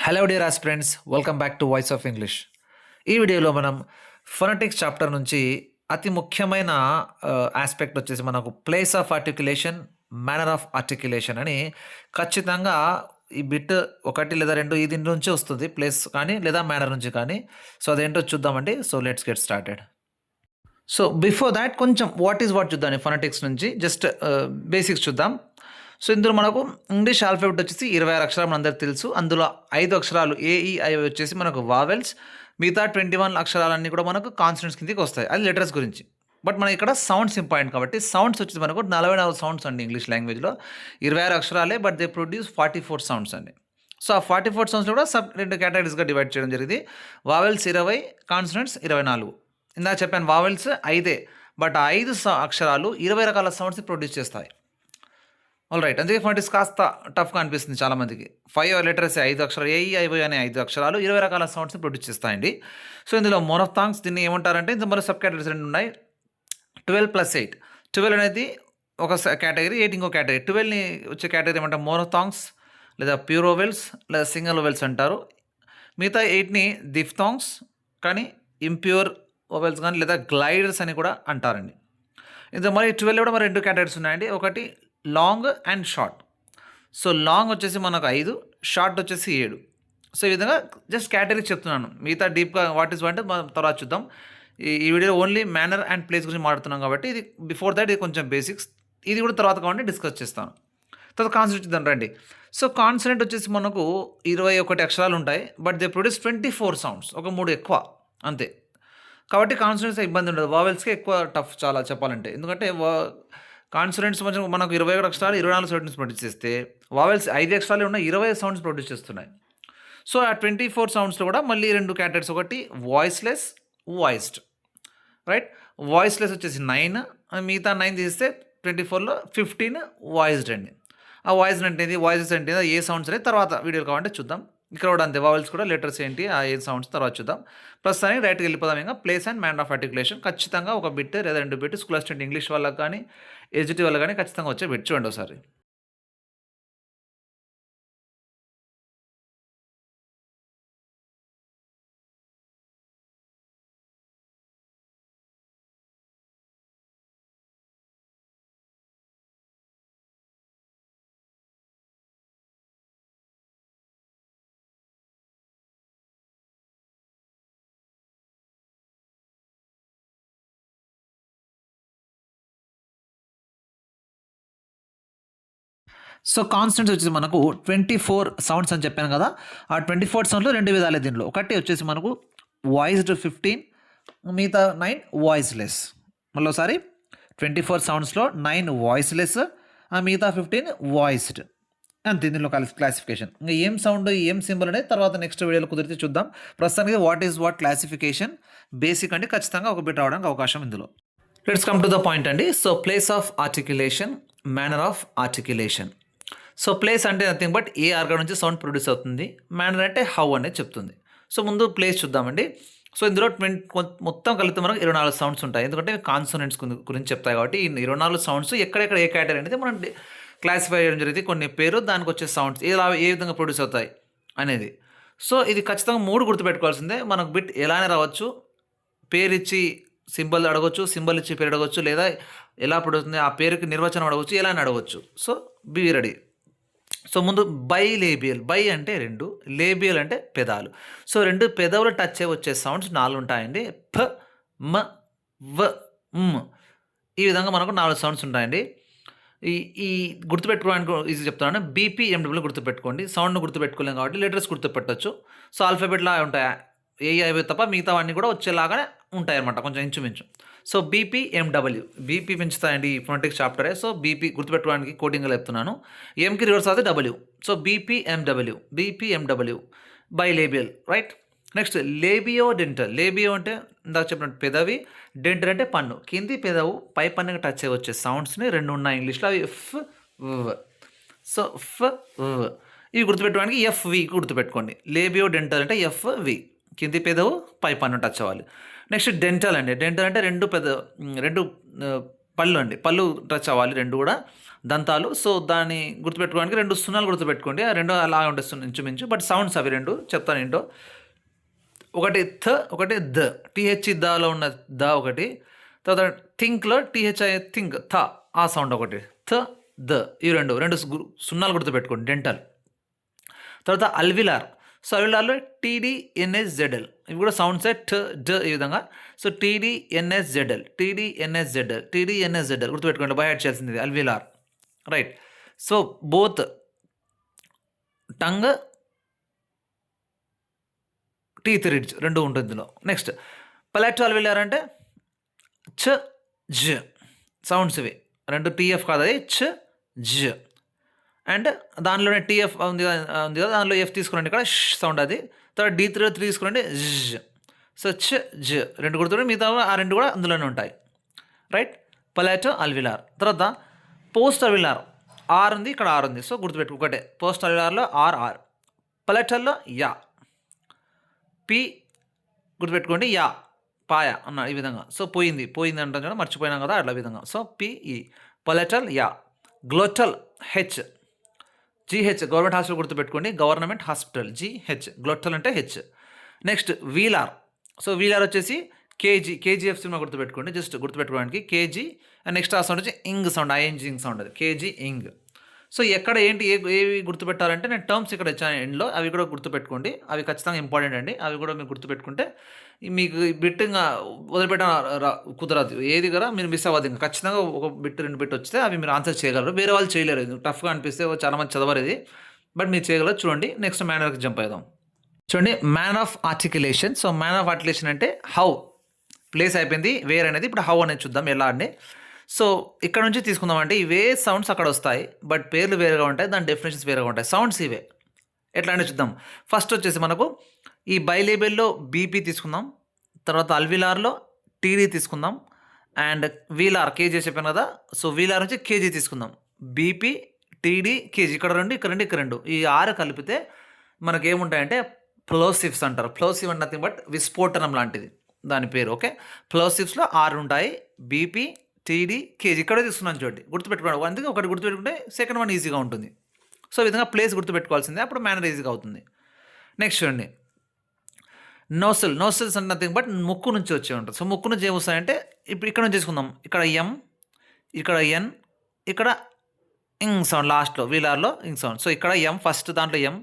Hello dear aspirants, welcome back to voice of English. ఈ వీడియోలో మనం ఫొనెటిక్స్ చాప్టర్ నుంచి అతి ముఖ్యమైన ఆస్పెక్ట్ వచ్చేసి మనకు place of articulation, manner of articulation అని ఖచ్చితంగా ఈ బిట్ ఒకటి లేదా రెండు ఈ దీని నుంచి వస్తుంది, ప్లేస్ కానీ లేదా మేనర్ నుంచి కానీ. సో అదేంటో చూద్దామండి. So let's get started. So before that కొంచెం వాట్ ఈజ్ వాట్ చూద్దాం. ఫొనెటిక్స్ నుంచి జస్ట్ బేసిక్స్ చూద్దాం. సో ఇందులో మనకు ఇంగ్లీష్ ఆల్ఫాబెట్ వచ్చేసి 26 అక్షరాలు మనందరికి తెలుసు. అందులో 5 అక్షరాలు ఏఈఐ వచ్చేసి మనకు వావెల్స్, మిగతా 21 అక్షరాలన్నీ కూడా మనకు కాన్సనెంట్స్ కిందకి వస్తాయి. అది లెటర్స్ గురించి. బట్ మనకి ఇక్కడ సౌండ్స్ ఇంపార్టెంట్ కాబట్టి సౌండ్స్ వచ్చేసి మనకు 44 సౌండ్స్ అండి ఇంగ్లీష్ లాంగ్వేజ్లో. 26 అక్షరాలే, బట్ దే ప్రొడ్యూస్ 44 సౌండ్స్ అండి. సో ఆ 44 సౌండ్స్లో కూడా రెండు కేటగిరీస్గా డివైడ్ చేయడం జరిగింది. Vowels 20, consonants 24. ఇందాక చెప్పాను వావెల్స్ 5, బట్ ఆ 5 అక్షరాలు 20 రకాల సౌండ్స్ని ప్రొడ్యూస్ చేస్తాయి. All right. అందుకే ఫొనెటిక్స్ కాస్త టఫ్గా అనిపిస్తుంది చాలామందికి. 5 లెటర్స్ 5 అక్షరాలు ఏఈఐఓ అనే 5 అక్షరాలు 20 రకాల సౌండ్స్ని ప్రొడ్యూస్ చేస్తాయండి. సో ఇందులో మోనోఫ్థాంగ్స్ దీన్ని ఏమంటారంటే ఇందులో సబ్ కేటగిరీస్ రెండు ఉన్నాయి. 12 + 8. 12 అనేది ఒక కేటగిరీ, 8 ఇంకో కేటగిరీ. 12ని వచ్చే కేటగిరీ ఏమంటారు మోనోథాంగ్స్ లేదా ప్యూర్ ఓవెల్స్ లేదా సింగిల్ ఓవెల్స్ అంటారు. మిగతా 8ని దిఫ్థాంగ్స్ కానీ ఇంప్యూర్ ఓవెల్స్ కానీ లేదా గ్లైడర్స్ అని కూడా అంటారండి. ఇందులో మరి 12 కూడా మరి 2 కేటగిరీస్ ఉన్నాయండి. ఒకటి long and short. So long వచ్చేసి మనకు 5, షార్ట్ వచ్చేసి 7. సో ఈ విధంగా జస్ట్ కేటగిరీ చెప్తున్నాను. మిగతా డీప్గా వాట్ ఈస్ అంటే మనం తర్వాత చూద్దాం. ఈ వీడియోలో ఓన్లీ మేనర్ అండ్ ప్లేస్ గురించి మాట్లాడుతున్నాం కాబట్టి ఇది బిఫోర్ దాట్ ఇది కొంచెం బేసిక్స్, ఇది కూడా తర్వాత కాబట్టి డిస్కస్ చేస్తాను. తర్వాత కాన్సనెంట్ చూద్దాం రండి. సో కాన్సనెంట్ వచ్చేసి మనకు 21 అక్షరాలు ఉంటాయి, బట్ దే ప్రొడ్యూస్ 24 సౌండ్స్, ఒక 3 ఎక్కువ అంతే. కాబట్టి కాన్సనెంట్స్ ఇబ్బంది ఉండదు. వావెల్స్కే ఎక్కువ టఫ్ చాలా చెప్పాలంటే. ఎందుకంటే కాన్సనెంట్స్ మనకు 21 అక్షరాలు 24 సౌండ్స్ ప్రొడ్యూస్ చేస్తే వావెల్స్ 5 అక్షరాలు ఉన్న 20 సౌండ్స్ ప్రొడ్యూస్ చేస్తున్నాయి. సో ఆ 24 సౌండ్స్లో కూడా మళ్ళీ 2 కేటగిరీస్, ఒకటి వాయిస్లెస్, వాయిస్డ్. రైట్. వాయిస్లెస్ వచ్చేసి 9, మిగతా 9 తీస్తే 24లో 15 వాయిస్డ్ అండి. ఆ వాయిస్డ్ అంటే వాయిసెస్ అంటే ఏ సౌండ్స్ అనేది తర్వాత వీడియోలు కావాలంటే చూద్దాం. ఇక్కడ కూడా అంతే, వావెల్స్ కూడా లెటర్స్ ఏంటి ఆ ఏ సౌండ్స్ తర్వాత చూద్దాం. ప్రస్తుతానికి రైట్కి వెళ్ళిపోదాం. ఇంకా place and manner of articulation ఖచ్చితంగా ఒక బిట్ లేదా 2 బిట్ స్కూల్ అసిస్టెంట్ ఇంగ్లీష్ వాళ్ళకి కానీ ఎస్జిటి వాళ్ళకి కానీ ఖచ్చితంగా వచ్చే బిట్ చూడండి ఒకసారి. సో కాన్స్టెంట్స్ వచ్చేసి మనకు 24 సౌండ్స్ అని చెప్పాను కదా. ఆ 24 సౌండ్స్లో 2 విధాలే దీనిలో. ఒకటి వచ్చేసి మనకు వాయిస్డ్ 15, మిగతా 9 వాయిస్లెస్. మళ్ళీ ఒకసారి 24 సౌండ్స్లో 9 వాయిస్లెస్, మిగతా 15 వాయిస్డ్. అంతే దీనిలో క్లాసిఫికేషన్. ఇంకా ఏం సౌండ్ ఏం సింబల్ అనేది తర్వాత నెక్స్ట్ వీడియోలో కుదిరితే చూద్దాం. ప్రస్తుతానికి what is what classification basic అంటే ఖచ్చితంగా ఒక బిట్ రావడానికి అవకాశం ఇందులో. Let's come to the point అండి. So place of articulation, manner of articulation. So place అంటే నథింగ్ బట్ ఏ ఆర్గన్ నుంచి సౌండ్ ప్రొడ్యూస్ అవుతుంది. మేనర్ అంటే హౌ అనేది చెప్తుంది. సో ముందు ప్లేస్ చూద్దామండి. సో ఇందులో మొత్తం కలిపితే మనకు 24 సౌండ్స్ ఉంటాయి. ఎందుకంటే కాన్సోనెంట్స్ గురించి చెప్తాయి కాబట్టి ఈ 24 సౌండ్స్ ఎక్కడెక్కడ ఏ కేటగిరీ అనేది మనం క్లాసిఫై చేయడం జరిగింది. కొన్ని పేరు దానికి వచ్చే సౌండ్స్ ఏ విధంగా ప్రొడ్యూస్ అవుతాయి అనేది. సో ఇది ఖచ్చితంగా 3 గుర్తుపెట్టుకోవాల్సిందే. మనకు బిట్ ఎలానే రావచ్చు. పేరు ఇచ్చి సింబల్ అడగవచ్చు, సింబల్ ఇచ్చి పేరు అడగవచ్చు, లేదా ఎలా ప్రొడ్యూస్ ఆ పేరుకి నిర్వచనం అడగవచ్చు, ఎలా అని అడగవచ్చు. So be ready. సో ముందు బైలేబియల్. బై అంటే 2, లేబియల్ అంటే పెదాలు. సో 2 పెదవులు టచ్ అయ్యి వచ్చే సౌండ్స్ 4 ఉంటాయండి. ఫ, మ, వ, మ్. ఈ విధంగా మనకు 4 సౌండ్స్ ఉంటాయండి. ఈ గుర్తుపెట్టుకోవడానికి ఈజీ చెప్తున్నాను. బీపీ ఎండబ్ల్యూ గుర్తుపెట్టుకోండి. సౌండ్ను గుర్తుపెట్టుకోలేం కాబట్టి లెటర్స్ గుర్తుపెట్టవచ్చు. సో ఆల్ఫాబెట్లా ఉంటాయి, ఏఐ తప్ప మిగతావన్నీ కూడా వచ్చేలాగానే ఉంటాయన్నమాట కొంచెం ఇంచుమించు. సో బీపీ ఎండబ్ల్యూ, బీపీ పెంచుతాయండి ఈ ఫొనెటిక్స్ చాప్టరే. సో బీపీ గుర్తుపెట్టుకోవడానికి కోడింగ్లో చెప్తున్నాను. ఎంకి రివర్స్ అవుతుంది W. So BP M W bilabial. Right. Next labio dental. Labio అంటే ఇందాక చెప్పినట్టు పెదవి, డెంటల్ అంటే పన్ను. కింది పెదవు పై పన్నుకి టచ్ అయ్యి వచ్చే సౌండ్స్ని 2 ఉన్నాయి ఇంగ్లీష్లో. అవి ఎఫ్, వ్. సో ఫ్, వ్. ఇవి గుర్తుపెట్టుకోవడానికి ఎఫ్వి గుర్తుపెట్టుకోండి. లేబియో డెంటల్ అంటే ఎఫ్వి, కింది పెదవు పై పన్ను టచ్ అవ్వాలి. నెక్స్ట్ డెంటల్ అండి. డెంటల్ అంటే 2 పళ్ళు అండి, పళ్ళు టచ్ అవ్వాలి రెండు కూడా దంతాలు. సో దాన్ని గుర్తుపెట్టుకోవడానికి 2 సున్నాలు గుర్తుపెట్టుకోండి. ఆ 2 అలా ఉంటాయి ఇంచుమించు. బట్ సౌండ్స్ అవి 2 చెప్తాను ఏంటో. ఒకటి థ, ఒకటి ద. టీహెచ్ దాలో ఉన్న ద ఒకటి, తర్వాత థింక్లో టీహెచ్ఐ థింక్ థ ఆ సౌండ్ ఒకటి. థ ద ఈ రెండు సున్నాలు గుర్తుపెట్టుకోండి డెంటల్. తర్వాత అల్విలార్. సో అల్విలార్లో టీడీఎన్ఎస్జెడ్ఎల్ ఇవి కూడా సౌండ్సే ఠ డ ఈ విధంగా. సో టీడీఎన్ఎస్జెడ్ఎల్ గుర్తుపెట్టుకోండి, బై హెడ్ చేయాల్సింది alveolar. Right. So both tongue teeth ridge రెండు ఉంటుంది ఇందులో. నెక్స్ట్ పలాటో అల్విలార్ అంటే చ జ సౌండ్స్ ఇవి రెండు. టీఎఫ్ కాదు, అది చ జ. అండ్ దానిలోనే టీఎఫ్ ఉంది కదా, దానిలో ఎఫ్ తీసుకురండి, ఇక్కడ సౌండ్ అది. తర్వాత D3 తీసుకురండి, జ్. సో చ జ రెండు గుర్తుంటే మిగతా ఆ రెండు కూడా అందులోనే ఉంటాయి. రైట్. Palato alveolar. తర్వాత పోస్ట్ అల్విలార్ ఆర్ ఉంది, ఇక్కడ ఆర్ ఉంది. సో గుర్తుపెట్టుకో ఒకటే. పోస్ట్ అల్విలార్లో ఆర్. పలాటోలో యా, పి గుర్తుపెట్టుకోండి, యా పాయ అన్న ఈ విధంగా. సో పోయింది అంటాం కదా, మర్చిపోయినాం కదా, అట్లా విధంగా. సో పిఈ పలాటల్ యా. Glottal H, GH government hospital గుర్తుపెట్టుకోండి, గవర్నమెంట్ హాస్పిటల్ GH. గ్లోటల్ అంటే H. Next velar. So velar వచ్చేసి కేజీఎఫ్ సినిమా గుర్తుపెట్టుకోండి, జస్ట్ గుర్తుపెట్టుకోవడానికి కేజీ. అండ్ నెక్స్ట్ ఆ సౌండ్ వచ్చి ఇంగ్ సౌండ్, ఐఎన్జింగ్ సౌండ్, అది కేజీ ఇంగ్. సో ఎక్కడ ఏంటి ఏవి గుర్తుపెట్టాలంటే నేను టర్మ్స్ ఇక్కడ ఇచ్చాను ఎండ్లో, అవి కూడా గుర్తుపెట్టుకోండి. అవి ఖచ్చితంగా ఇంపార్టెంట్ అండి, అవి కూడా మీరు గుర్తుపెట్టుకుంటే మీకు బిట్ ఇంకా వదిలిపెట్ట కుదరదు, ఏది కదా మీరు మిస్ అవ్వదు. ఇంకా ఖచ్చితంగా ఒక బిట్ 2 బిట్ వస్తే అవి మీరు ఆన్సర్ చేయగలరు, వేరే వాళ్ళు చేయలేరు. ఇది టఫ్గా అనిపిస్తే చాలా మంది చదవరు ఇది, బట్ మీరు చేయగలరు. చూడండి నెక్స్ట్ మేనర్కి జంప్ అవుదాం. చూడండి man of articulation. So man of articulation అంటే హౌ, ప్లేస్ అయిపోయింది, వేర్ అనేది. ఇప్పుడు హౌ అనేది చూద్దాం ఎలా అండి. సో ఇక్కడ నుంచి తీసుకుందామంటే ఇవే సౌండ్స్ అక్కడ వస్తాయి, బట్ పేర్లు వేరుగా ఉంటాయి, దాని డెఫినేషన్స్ వేరుగా ఉంటాయి. సౌండ్స్ ఇవే ఎట్లా అంటే చూద్దాం. ఫస్ట్ వచ్చేసి మనకు ఈ బైలేబెల్లో బీపీ తీసుకుందాం, తర్వాత అల్విలార్లో టీడీ తీసుకుందాం, అండ్ వీలార్ కేజీ చెప్పాను కదా. సో వీలార్ నుంచి కేజీ తీసుకుందాం. బీపీ టీడీ కేజీ ఇక్కడ రెండు ఈ 6 కలిపితే మనకి ఏముంటాయంటే ప్లోసివ్స్ అంటారు. ప్లోసివ్ అంటే నథింగ్ బట్ విస్ఫోటనం లాంటిది దాని పేరు. ఓకే, ప్లోసివ్స్లో 6 ఉంటాయి, బీపీ టీడీ కేజీ. ఇక్కడే తీసుకున్నాను చూడండి, గుర్తుపెట్టుకోండి. అందుకే ఒకటి గుర్తుపెట్టుకుంటే సెకండ్ వన్ ఈజీగా ఉంటుంది. సో ఈ విధంగా ప్లేస్ గుర్తుపెట్టుకోవాల్సిందే, అప్పుడు మేనర్ ఈజీగా అవుతుంది. నెక్స్ట్ చూడండి నోసల్స్ అంటే నథింగ్ బట్ ముక్కు నుంచి వచ్చే ఉంటుంది. సో ముక్కు నుంచి ఏమొస్తాయంటే ఇప్పుడు ఇక్కడ నుంచి తీసుకుందాం. ఇక్కడ ఎం, ఇక్కడ ఎన్, ఇక్కడ ఇంగ్ సౌండ్ లాస్ట్లో వీలార్లో ఇంగ్ సౌండ్. సో ఇక్కడ ఎం ఫస్ట్, దాంట్లో ఎం,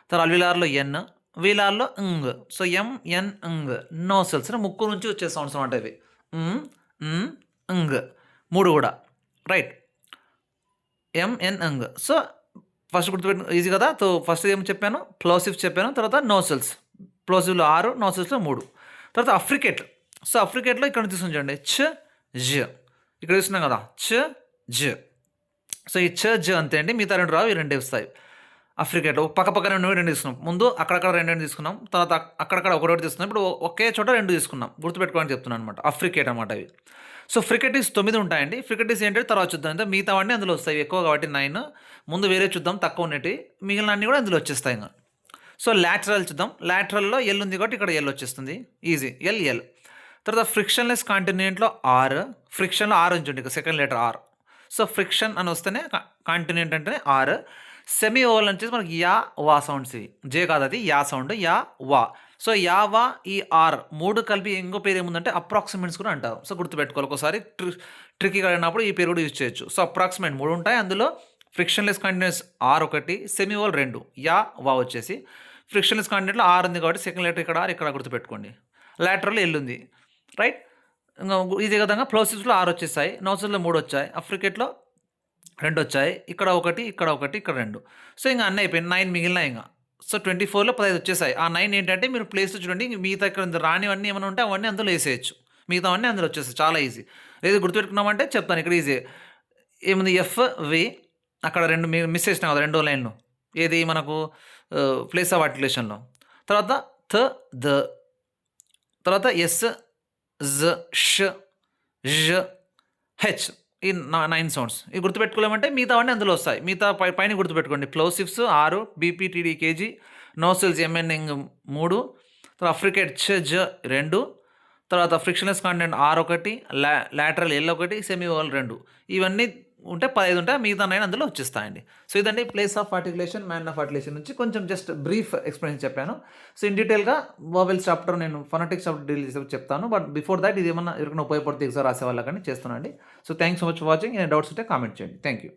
తర్వాత అల్విలార్లో ఎన్, వీలార్లో ఇంగ్. సో ఎన్ ఇంగ్ నోసల్స్ ముక్కు నుంచి వచ్చే సౌండ్స్ అనమాట ఇవి. ఇంగ్ 3 కూడా. రైట్. ఎంఎన్ ఇంగ్. సో ఫస్ట్ గుర్తుపెట్టు ఈజీ కదా. సో ఫస్ట్ ఏం చెప్పాను, ప్లోసివ్స్ చెప్పాను, తర్వాత నోసల్స్. ప్లోసివ్లో 6, నోసల్స్లో 3. తర్వాత అఫ్రికేట్. సో అఫ్రికేట్లో ఇక్కడ తీసుకుని చూడండి, ఛ జ ఇక్కడ చూస్తున్నాం కదా, ఛ జ. సో ఈ ఛ జ అంతే అండి, మిగతా 2 రావు, ఈ 2 వస్తాయి. అఫ్రికేట్ పక్కన 2 తీసుకున్నాం, ముందు అక్కడక్కడ 2 తీసుకున్నాం, తర్వాత అక్కడక్కడ ఒకటి తీసుకున్నాం, ఇప్పుడు ఒకే చోట 2 తీసుకున్నాం. గుర్తుపెట్టుకోవాలని చెప్తున్నాను అనమాట. అఫ్రికేట్ అనమాట ఇవి. సో ఫ్రికెటిస్ 9 ఉంటాయండి. ఫ్రికెటిస్ ఏంటంటే తర్వాత చూద్దాం, అంటే మిగతావన్నీ అందులో వస్తాయి, ఎక్కువ కాబట్టి 9. ముందు వేరే చూద్దాం, తక్కువ ఉన్నట్టు, మిగిలిన అన్నీ కూడా అందులో వచ్చేస్తాయి ఇంకా. సో లాటరల్ చూద్దాం. లాటరల్లో ఎల్ ఉంది కాబట్టి ఇక్కడ ఎల్ వచ్చేస్తుంది, ఈజీ ఎల్. తర్వాత ఫ్రిక్షన్లెస్ కాంటినెంట్లో ఆర్, ఫ్రిక్షన్లో ఆర్ ఉంచండి, ఇక second letter R. So friction అని వస్తేనే కాంటినెంట్ అంటే ఆర్. సెమీ ఓవల్ వచ్చేసి మనకి యా వా సౌండ్స్ ఇవి, జే కాదు అది యా సౌండ్, యా వా. సో యా వా ఈ ఆర్ 3 కలిపి ఇంకో పేరు ఏముందంటే అప్రాక్సిమేట్స్ కూడా అంటారు. సో గుర్తుపెట్టుకోవాలి, ఒకసారి ట్రిక్కీగా అయినప్పుడు ఈ పేరు కూడా యూజ్ చేయొచ్చు. సో అప్రాక్సిమేట్ 3 ఉంటాయి, అందులో ఫ్రిక్షన్లెస్ కాంటినెంట్స్ ఆర్ ఒకటి, సెమీ ఓవల్ 2, యా వా వచ్చేసి. ఫ్రిక్షన్లెస్ కాంటినెంట్లో ఆర్ ఉంది కాబట్టి సెకండ్ లెటర్ ఇక్కడ ఆర్, ఇక్కడ గుర్తుపెట్టుకోండి. లాటరల్ ఎల్ ఉంది. రైట్. ఇంకా ఇదే విధంగా ప్లోసివ్స్లో 6 వచ్చేసాయి, నోసల్స్లో 3 వచ్చాయి, అఫ్రికేట్లో 2 వచ్చాయి, ఇక్కడ 1, ఇక్కడ 1, ఇక్కడ 2. సో ఇంకా అన్నీ అయిపోయింది, 9 మిగిలినాయి ఇంకా. సో 24లో 15 వచ్చేసాయి. ఆ 9 ఏంటంటే మీరు ప్లేస్ చూడండి, మిగతా ఇక్కడ రానివన్నీ ఏమైనా ఉంటే అవన్నీ అందులో వేసేయచ్చు, మిగతావన్నీ అందులో వచ్చేస్తాయి, చాలా ఈజీ. లేదు గుర్తుపెట్టుకున్నామంటే చెప్తాను, ఇక్కడ ఈజీ ఏముంది, ఎఫ్ వి అక్కడ 2 మిస్ చేసినాం కదా, 2 లైన్లు, ఏది మనకు ప్లేస్ ఆఫ్ ఆర్టికులేషన్లో. తర్వాత ద, తర్వాత ఎస్, జ, ష, జ్, హెచ్, ఈ 9 సౌండ్స్. ఇవి గుర్తుపెట్టుకోలేమంటే మిగతావన్నీ అందులో వస్తాయి, మిగతా పైన గుర్తుపెట్టుకోండి. ప్లోసివ్స్ 6, బీపీటీడీ కేజీ, నోసల్స్ ఎంఎన్ 3, తర్వాత అఫ్రికేట్ ఛ జ 2, తర్వాత ఫ్రిక్షన్లెస్ కాంటెంట్ ఆర్ ఒకటి, లాటరల్ ఎల్ ఒకటి, సెమీ ఓవల్ 2. ఇవన్నీ ఉంటే 15 ఉంటాయి. మిగతా 9 అందులో వచ్చేస్తాయండి. సో ఇదండి place of articulation, manner of articulation నుంచి కొంచెం జస్ట్ బ్రీఫ్ ఎక్స్‌ప్లెయిన్ చెప్పాను. సో ఇన్ డీటెయిల్‌గా వోవెల్స్ చాప్టర్ నేను ఫొనెటిక్స్ చాప్టర్ డీల్ చేసేటప్పుడు చెప్తాను. బట్ బిఫోర్ థాట్ ఇది ఏమన్నా ఎవరికైనా ఉపయోగపడితే ఎగ్జామ్ రాసే వాళ్ళకని చేస్తున్నానండి. So thanks so much for watching. ఏమైనా డౌట్స్ ఉంటే కామెంట్ చేయండి. Thank you.